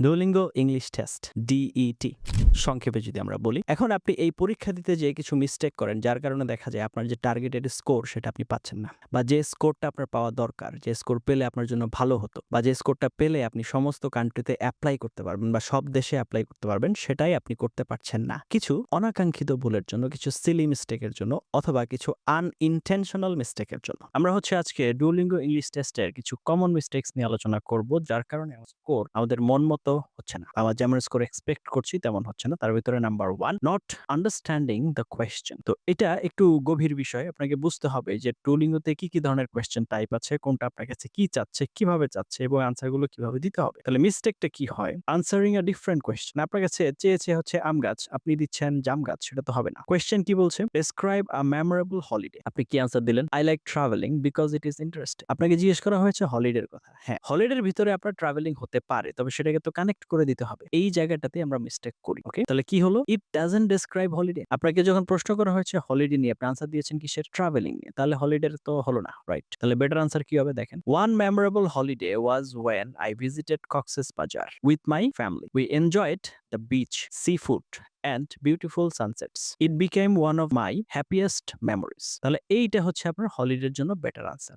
Duolingo English test DET সংক্ষেপে যদি আমরা বলি। এখন আপনি এই পরীক্ষা দিতে যেয়ে কিছু মিস্টেক করেন, যার কারণে দেখা যায় আপনার যে টার্গেটেড স্কোর সেটা আপনি পাচ্ছেন না, বা যে স্কোরটা আপনার পাওয়া দরকার, যে স্কোর পেলে আপনার জন্য ভালো হতো, বা যে স্কোরটা পেলে আপনি সমস্ত কান্ট্রিতে অ্যাপ্লাই করতে পারবেন বা সব দেশে অ্যাপ্লাই করতে পারবেন, সেটাই আপনি করতে পারছেন না কিছু অনাকাঙ্ক্ষিত ভুলের জন্য, কিছু সিলি মিস্টেকের জন্য, অথবা কিছু আনইনটেনশনাল মিস্টেকের জন্য। আমরা আজকে ডুওলিঙ্গো ইংলিশ টেস্টের কিছু কমন মিস্টেকস নিয়ে আলোচনা করব, যার কারণে স্কোর আমাদের মন মতো হচ্ছে না, আমরা যেমন স্কোর এক্সপেক্ট করছি তেমন হচ্ছে না। তার ভিতরে number 1, not understanding the question. তো এটা একটু গভীর বিষয়, আপনাকে বুঝতে হবে যে ডুওলিঙ্গোতে কি কি ধরনের কোয়েশ্চেন টাইপ আছে, কোনটা আপনার কাছে কি চাচ্ছে, কিভাবে চাচ্ছে এবং আনসারগুলো কিভাবে দিতে হবে। তাহলে মিস্টেকটা কি হয়? Answering a different question. আপনার কাছে চেয়েছে হচ্ছে আম গাছ, আপনি দিচ্ছেন জাম গাছ, সেটা তো হবে না। কোয়েশ্চেন কি বলছে? Describe a memorable holiday. আপনি কি আনসার দিলেন? I like travelling because it is interesting. আপনাকে জিজ্ঞেস করা হয়েছে হলিডের কথা। হ্যাঁ, হলিডের ভিতরে আপনার ট্রাভেলিং হতে পারে, তবে সেটাকে তো কানেক্ট করে দিতে হবে। এই জায়গাটাতে আমরা মিস্টেক করি। ওকে, তাহলে কি হলো? It doesn't describe holiday. আপনাকে যখন প্রশ্ন করা হয়েছে হলিডে নিয়ে, আপনি আনসার দিয়েছেন কিসের? ট্রাভেলিং নিয়ে। তাহলে হলিডের তো হলো না, রাইট? তাহলে বেটার আনসার কি হবে দেখেন। One memorable holiday was when I visited Cox's Bazar with my family. We enjoyed the beach, sea food and beautiful sunsets. It became one of my happiest memories. তাহলে এইটা হচ্ছে আপনার হলিডের জন্য বেটার আনসার।